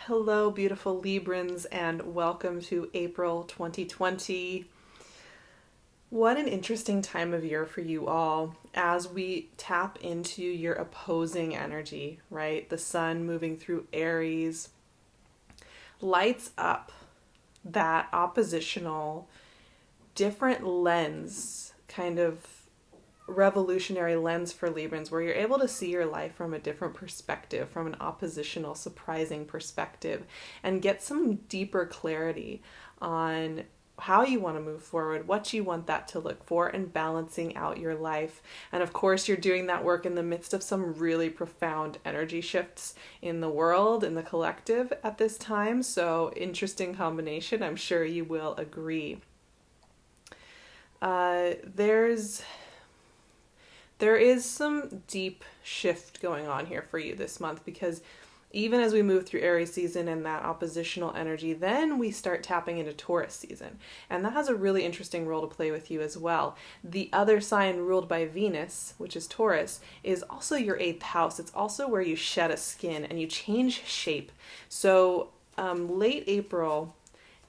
Hello, beautiful Librans, and welcome to April 2020. What an interesting time of year for you all as we tap into your opposing energy, right? The sun moving through Aries lights up that oppositional, different lens, kind of revolutionary lens for Librans, where you're able to see your life from a different perspective, from an oppositional, surprising perspective, and get some deeper clarity on how you want to move forward, what you want that to look for, and balancing out your life. And of course, you're doing that work in the midst of some really profound energy shifts in the world, in the collective at this time. So interesting combination. I'm sure you will agree. There is some deep shift going on here for you this month, because even as we move through Aries season and that oppositional energy, then we start tapping into Taurus season. And that has a really interesting role to play with you as well. The other sign ruled by Venus, which is Taurus, is also your 8th house. It's also where you shed a skin and you change shape. So late April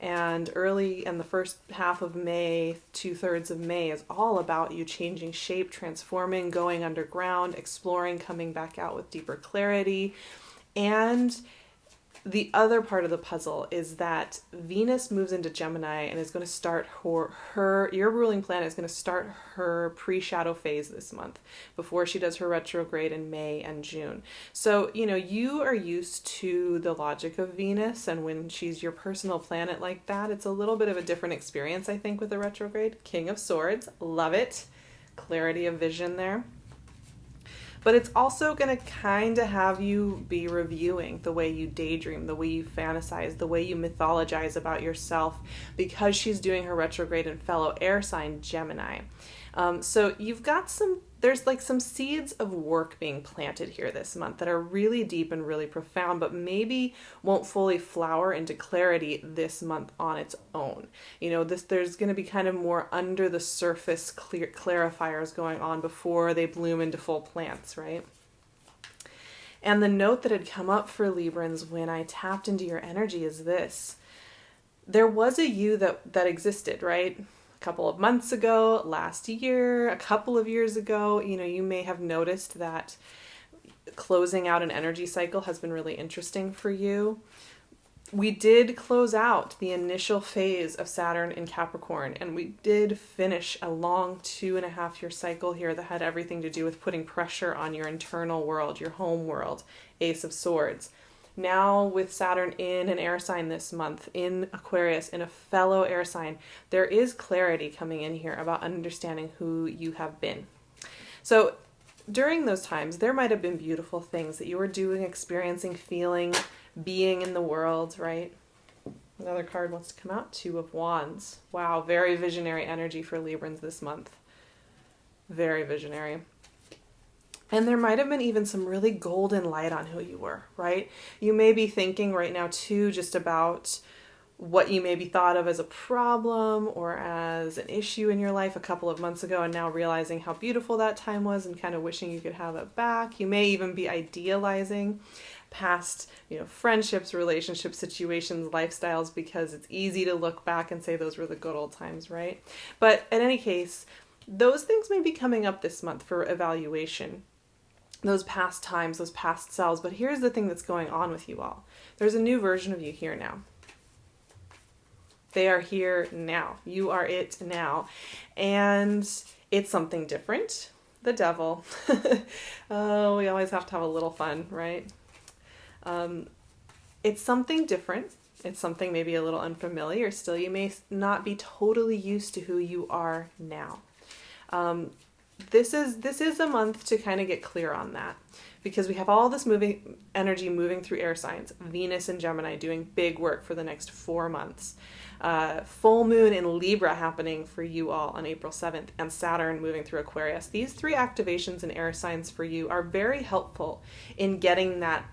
and early in the first half of May, 2/3 of May, is all about you changing shape, transforming, going underground, exploring, coming back out with deeper clarity. And the other part of the puzzle is that Venus moves into Gemini and is going to start your ruling planet is going to start her pre-shadow phase this month before she does her retrograde in May and June. So, you are used to the logic of Venus, and when she's your personal planet like that, it's a little bit of a different experience, I think, with the retrograde. King of Swords, love it. Clarity of vision there. But it's also going to kind of have you be reviewing the way you daydream, the way you fantasize, the way you mythologize about yourself, because she's doing her retrograde in fellow air sign Gemini. So you've got there's like some seeds of work being planted here this month that are really deep and really profound, but maybe won't fully flower into clarity this month on its own. There's going to be kind of more under the surface clarifiers going on before they bloom into full plants, right? And the note that had come up for Librans when I tapped into your energy is this. There was a you that existed, right? A couple of months ago, last year, a couple of years ago. You may have noticed that closing out an energy cycle has been really interesting for you. We did close out the initial phase of Saturn in Capricorn, and we did finish a long 2.5-year cycle here that had everything to do with putting pressure on your internal world, your home world, Ace of Swords. Now with Saturn in an air sign this month, in Aquarius, in a fellow air sign, there is clarity coming in here about understanding who you have been. So during those times, there might have been beautiful things that you were doing, experiencing, feeling, being in the world, right? Another card wants to come out, 2 of Wands. Wow, very visionary energy for Librans this month. Very visionary. And there might have been even some really golden light on who you were, right? You may be thinking right now too just about what you maybe thought of as a problem or as an issue in your life a couple of months ago, and now realizing how beautiful that time was and kind of wishing you could have it back. You may even be idealizing past, friendships, relationships, situations, lifestyles, because it's easy to look back and say those were the good old times, right? But in any case, those things may be coming up this month for evaluation. Those past times, those past selves. But here's the thing that's going on with you all. There's a new version of you here now. They are here now. You are it now. And it's something different. The devil. Oh, we always have to have a little fun, right? It's something different. It's something maybe a little unfamiliar still. You may not be totally used to who you are now. This is a month to kind of get clear on that, because we have all this energy moving through air signs. Venus and Gemini doing big work for the next 4 months. Full moon in Libra happening for you all on April 7th, and Saturn moving through Aquarius. These 3 activations in air signs for you are very helpful in getting that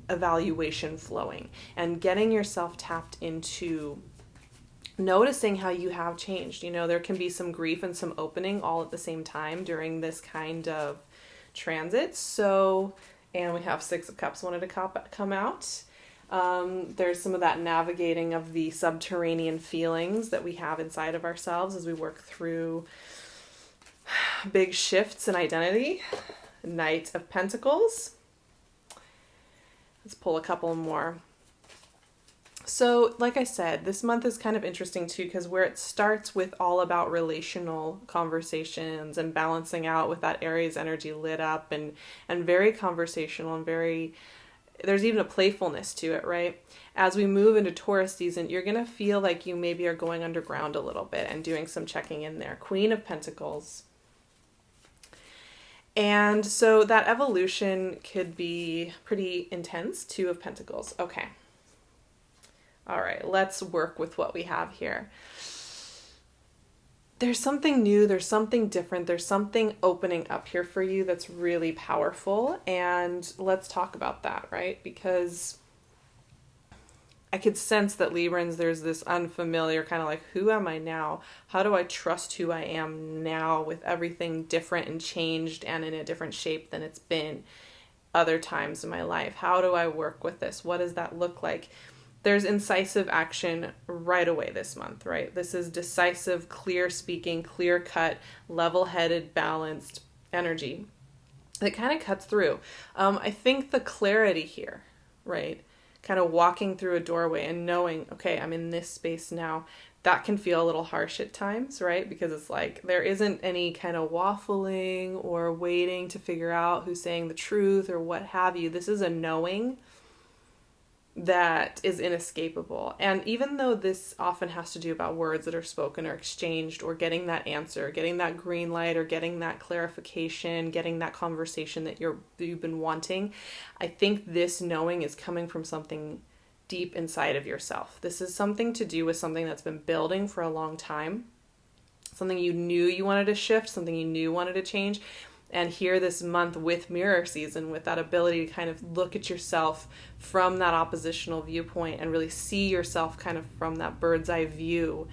evaluation flowing and getting yourself tapped into noticing how you have changed. There can be some grief and some opening all at the same time during this kind of transit. So, and we have 6 of Cups wanted to come out. There's some of that navigating of the subterranean feelings that we have inside of ourselves as we work through big shifts in identity. Knight of Pentacles. Let's pull a couple more. So, like I said, this month is kind of interesting too, because where it starts with all about relational conversations and balancing out with that Aries energy lit up and very conversational and very, there's even a playfulness to it, right? As we move into Taurus season, you're going to feel like you maybe are going underground a little bit and doing some checking in there. Queen of Pentacles. And so that evolution could be pretty intense. Two of Pentacles. Okay. All right, let's work with what we have here. There's something new, there's something different, there's something opening up here for you that's really powerful. And let's talk about that, right? Because I could sense that Librans, there's this unfamiliar kind of like, who am I now? How do I trust who I am now with everything different and changed and in a different shape than it's been other times in my life? How do I work with this? What does that look like? There's incisive action right away this month, right? This is decisive, clear speaking, clear cut, level-headed, balanced energy that kind of cuts through. I think the clarity here, right? Kind of walking through a doorway and knowing, okay, I'm in this space now. That can feel a little harsh at times, right? Because it's like there isn't any kind of waffling or waiting to figure out who's saying the truth or what have you. This is a knowing that is inescapable. And even though this often has to do about words that are spoken or exchanged or getting that answer, getting that green light or getting that clarification, getting that conversation that you've been wanting, I think this knowing is coming from something deep inside of yourself. This is something to do with something that's been building for a long time, something you knew you wanted to shift, something you knew wanted to change. And here this month with mirror season, with that ability to kind of look at yourself from that oppositional viewpoint and really see yourself kind of from that bird's eye view,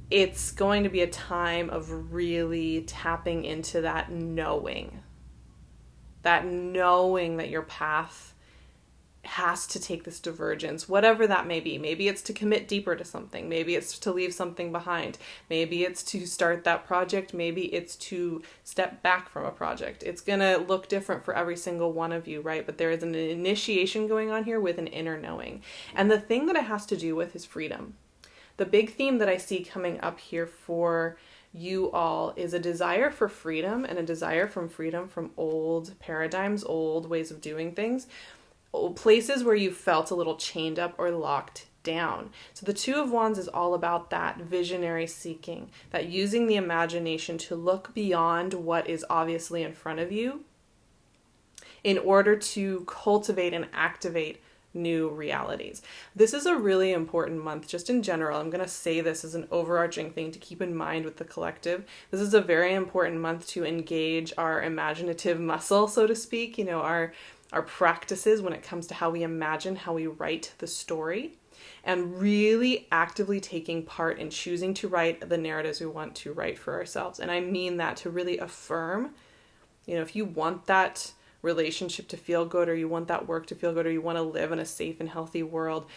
it's going to be a time of really tapping into that knowing that your path has to take this divergence, whatever that may be. Maybe it's to commit deeper to something. Maybe it's to leave something behind. Maybe it's to start that project. Maybe it's to step back from a project. It's going to look different for every single one of you, right? But there is an initiation going on here with an inner knowing. And the thing that it has to do with is freedom. The big theme that I see coming up here for you all is a desire for freedom and a desire from freedom from old paradigms, old ways of doing things, places where you felt a little chained up or locked down. So the Two of Wands is all about that visionary seeking, that using the imagination to look beyond what is obviously in front of you in order to cultivate and activate new realities. This is a really important month just in general. I'm going to say this as an overarching thing to keep in mind with the collective. This is a very important month to engage our imaginative muscle, so to speak, our practices when it comes to how we imagine, how we write the story, and really actively taking part in choosing to write the narratives we want to write for ourselves. And I mean that to really affirm, if you want that relationship to feel good, or you want that work to feel good, or you want to live in a safe and healthy world,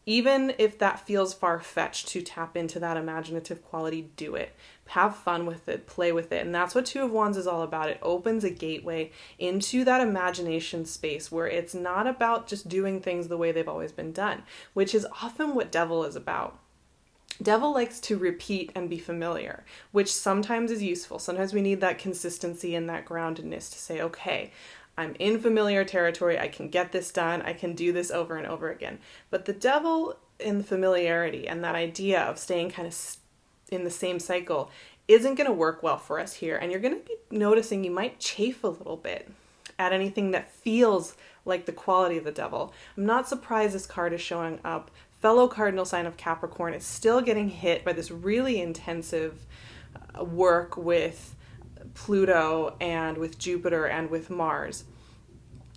even if that feels far-fetched to tap into that imaginative quality, do it. Have fun with it, play with it. And that's what Two of Wands is all about. It opens a gateway into that imagination space where it's not about just doing things the way they've always been done, which is often what Devil is about. Devil likes to repeat and be familiar, which sometimes is useful. Sometimes we need that consistency and that groundedness to say, okay, I'm in familiar territory. I can get this done. I can do this over and over again. But the devil in the familiarity and that idea of staying kind of in the same cycle isn't going to work well for us here. And you're going to be noticing you might chafe a little bit at anything that feels like the quality of the devil. I'm not surprised this card is showing up. Fellow cardinal sign of Capricorn is still getting hit by this really intensive work with Pluto and with Jupiter and with Mars.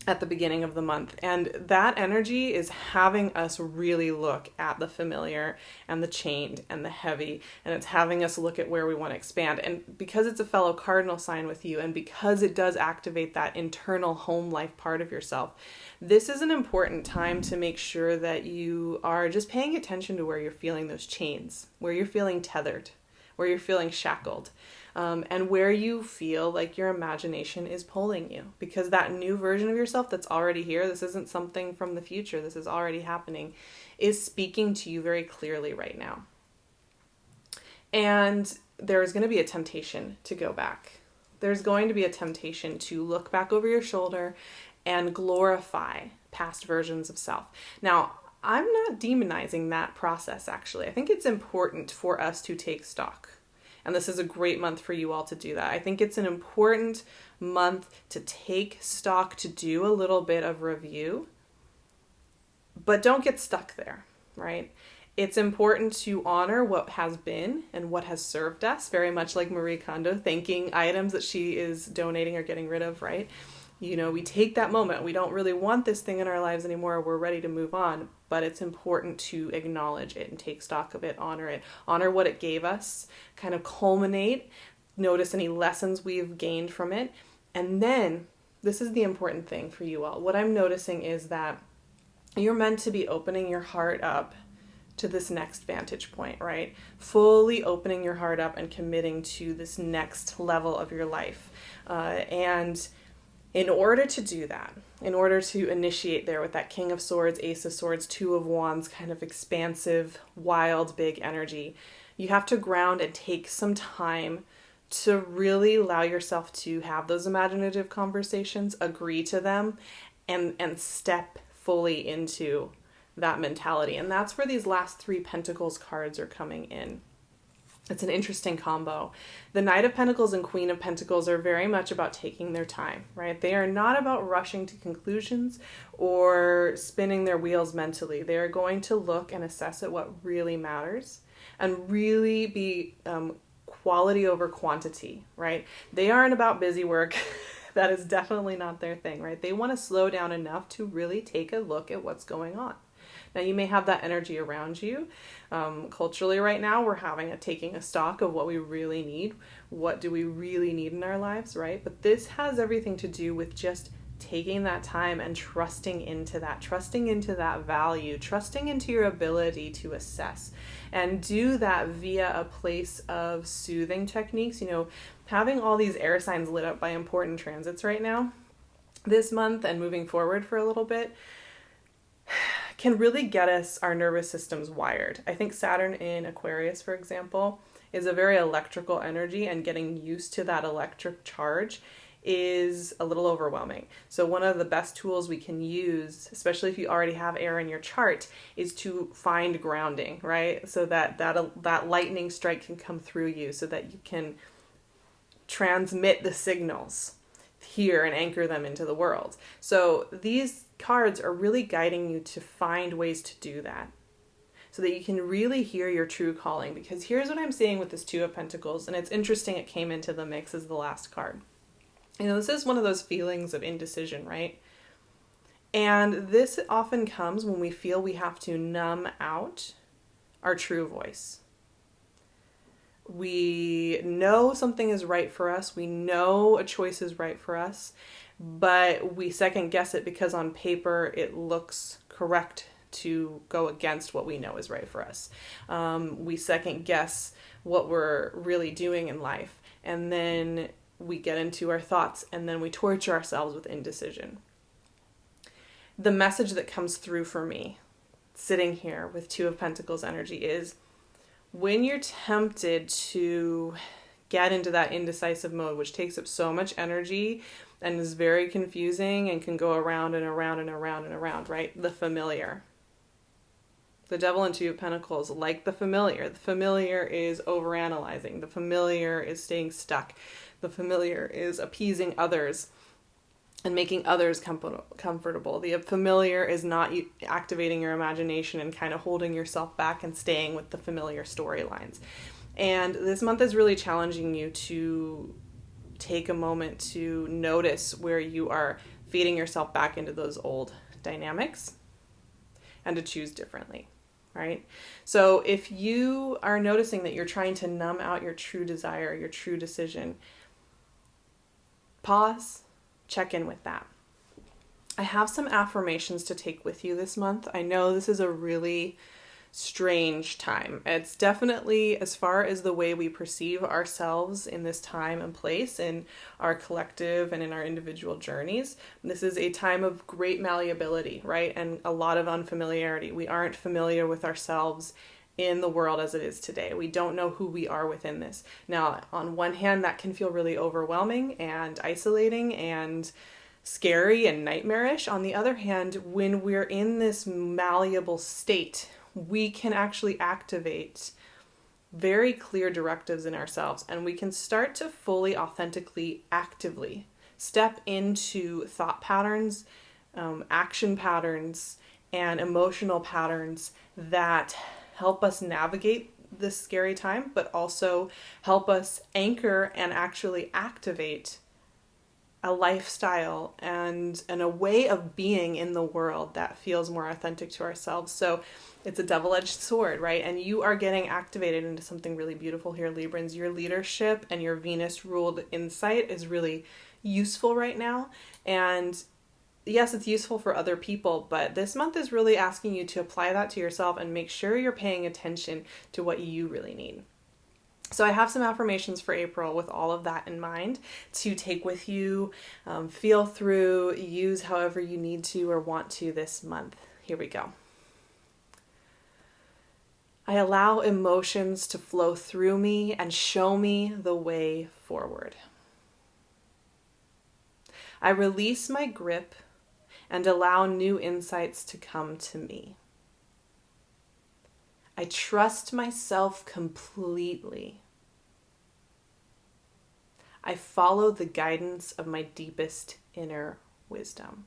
at the beginning of the month. And that energy is having us really look at the familiar and the chained and the heavy. And it's having us look at where we want to expand. And because it's a fellow cardinal sign with you, and because it does activate that internal home life part of yourself, this is an important time to make sure that you are just paying attention to where you're feeling those chains, where you're feeling tethered, where you're feeling shackled. And where you feel like your imagination is pulling you. Because that new version of yourself that's already here, this isn't something from the future, this is already happening, is speaking to you very clearly right now. And there's going to be a temptation to go back. There's going to be a temptation to look back over your shoulder and glorify past versions of self. Now, I'm not demonizing that process, actually. I think it's important for us to take stock. And this is a great month for you all to do that. I think it's an important month to take stock, to do a little bit of review, but don't get stuck there, right? It's important to honor what has been and what has served us, very much like Marie Kondo thanking items that she is donating or getting rid of, right? You know, we take that moment. We don't really want this thing in our lives anymore. We're ready to move on, but it's important to acknowledge it and take stock of it, honor what it gave us, kind of culminate, notice any lessons we've gained from it. And then this is the important thing for you all. What I'm noticing is that you're meant to be opening your heart up to this next vantage point, right? Fully opening your heart up and committing to this next level of your life. And in order to do that, in order to initiate there with that King of Swords, Ace of Swords, Two of Wands, kind of expansive, wild, big energy, you have to ground and take some time to really allow yourself to have those imaginative conversations, agree to them, and step fully into that mentality. And that's where these last 3 Pentacles cards are coming in. It's an interesting combo. The Knight of Pentacles and Queen of Pentacles are very much about taking their time, right? They are not about rushing to conclusions or spinning their wheels mentally. They are going to look and assess at what really matters and really be quality over quantity, right? They aren't about busy work. That is definitely not their thing, right? They want to slow down enough to really take a look at what's going on. Now, you may have that energy around you. Culturally right now, we're taking a stock of what we really need. What do we really need in our lives, right? But this has everything to do with just taking that time and trusting into that value, trusting into your ability to assess, and do that via a place of soothing techniques. You know, having all these air signs lit up by important transits right now, this month and moving forward for a little bit, can really get our nervous systems wired. I think Saturn in Aquarius, for example, is a very electrical energy, and getting used to that electric charge is a little overwhelming. So one of the best tools we can use, especially if you already have air in your chart, is to find grounding, right? So that lightning strike can come through you, so that you can transmit the signals here and anchor them into the world. So these cards are really guiding you to find ways to do that, so that you can really hear your true calling. Because here's what I'm seeing with this Two of Pentacles, and it's interesting it came into the mix as the last card. You know, this is one of those feelings of indecision, right? And this often comes when we feel we have to numb out our true voice. We know something is right for us. We know a choice is right for us, but we second guess it because on paper it looks correct to go against what we know is right for us. We second guess what we're really doing in life, and then we get into our thoughts, and then we torture ourselves with indecision. The message that comes through for me, sitting here with Two of Pentacles energy, is when you're tempted to get into that indecisive mode, which takes up so much energy and is very confusing and can go around and around and around and around, right? The familiar. The Devil and Two of Pentacles, like the familiar. The familiar is overanalyzing. The familiar is staying stuck. The familiar is appeasing others and making others comfortable. The familiar is not activating your imagination and kind of holding yourself back and staying with the familiar storylines. And this month is really challenging you to take a moment to notice where you are feeding yourself back into those old dynamics and to choose differently, right? So if you are noticing that you're trying to numb out your true desire, your true decision, pause, check in with that. I have some affirmations to take with you this month. I know this is a really strange time. It's definitely, as far as the way we perceive ourselves in this time and place, in our collective and in our individual journeys, this is a time of great malleability, right? And a lot of unfamiliarity. We aren't familiar with ourselves in the world as it is today. We don't know who we are within this. Now, on one hand, that can feel really overwhelming and isolating and scary and nightmarish. On the other hand, when we're in this malleable state, we can actually activate very clear directives in ourselves, and we can start to fully, authentically, actively step into thought patterns, action patterns, and emotional patterns that help us navigate this scary time, but also help us anchor and actually activate a lifestyle and a way of being in the world that feels more authentic to ourselves. So it's a double-edged sword, right? And you are getting activated into something really beautiful here, Librans. Your leadership and your Venus-ruled insight is really useful right now. And yes, it's useful for other people, but this month is really asking you to apply that to yourself and make sure you're paying attention to what you really need. So I have some affirmations for April with all of that in mind to take with you, feel through, use however you need to or want to this month. Here we go. I allow emotions to flow through me and show me the way forward. I release my grip and allow new insights to come to me. I trust myself completely. I follow the guidance of my deepest inner wisdom.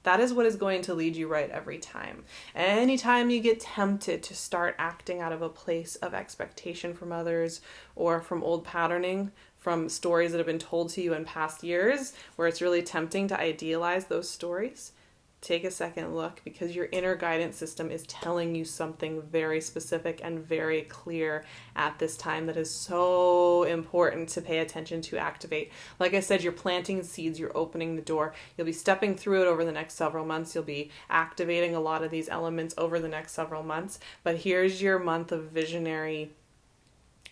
That is what is going to lead you right every time. Anytime you get tempted to start acting out of a place of expectation from others or from old patterning, from stories that have been told to you in past years, where it's really tempting to idealize those stories, take a second look, because your inner guidance system is telling you something very specific and very clear at this time that is so important to pay attention to activate. Like I said, you're planting seeds, you're opening the door. You'll be stepping through it over the next several months. You'll be activating a lot of these elements over the next several months. But here's your month of visionary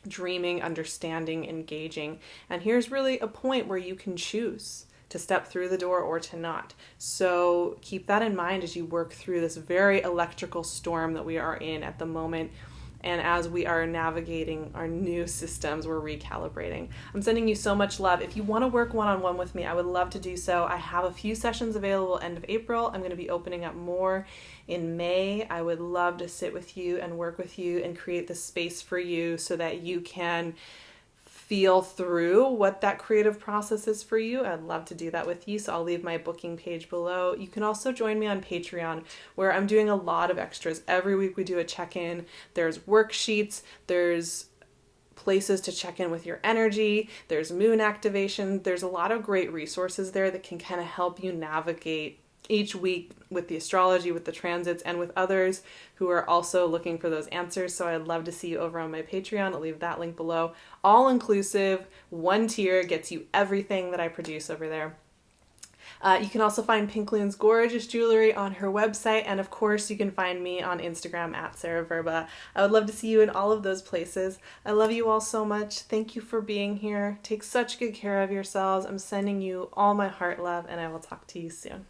dreaming, understanding, engaging. And here's really a point where you can choose to step through the door or to not. So keep that in mind as you work through this very electrical storm that we are in at the moment. And as we are navigating our new systems, we're recalibrating. I'm sending you so much love. If you want to work one-on-one with me, I would love to do so. I have a few sessions available end of April. I'm going to be opening up more in May. I would love to sit with you and work with you and create the space for you so that you can feel through what that creative process is for you. I'd love to do that with you, so I'll leave my booking page below. You can also join me on Patreon, where I'm doing a lot of extras. Every week we do a check-in. There's worksheets, there's places to check in with your energy, there's moon activation. There's a lot of great resources there that can kind of help you navigate each week with the astrology, with the transits, and with others who are also looking for those answers. So I'd love to see you over on my Patreon. I'll leave that link below. All inclusive, one tier gets you everything that I produce over there. You can also find PinkLune's gorgeous jewelry on her website, and of course you can find me on Instagram at SarahVerba. I would love to see you in all of those places. I love you all so much. Thank you for being here. Take such good care of yourselves. I'm sending you all my heart love, and I will talk to you soon.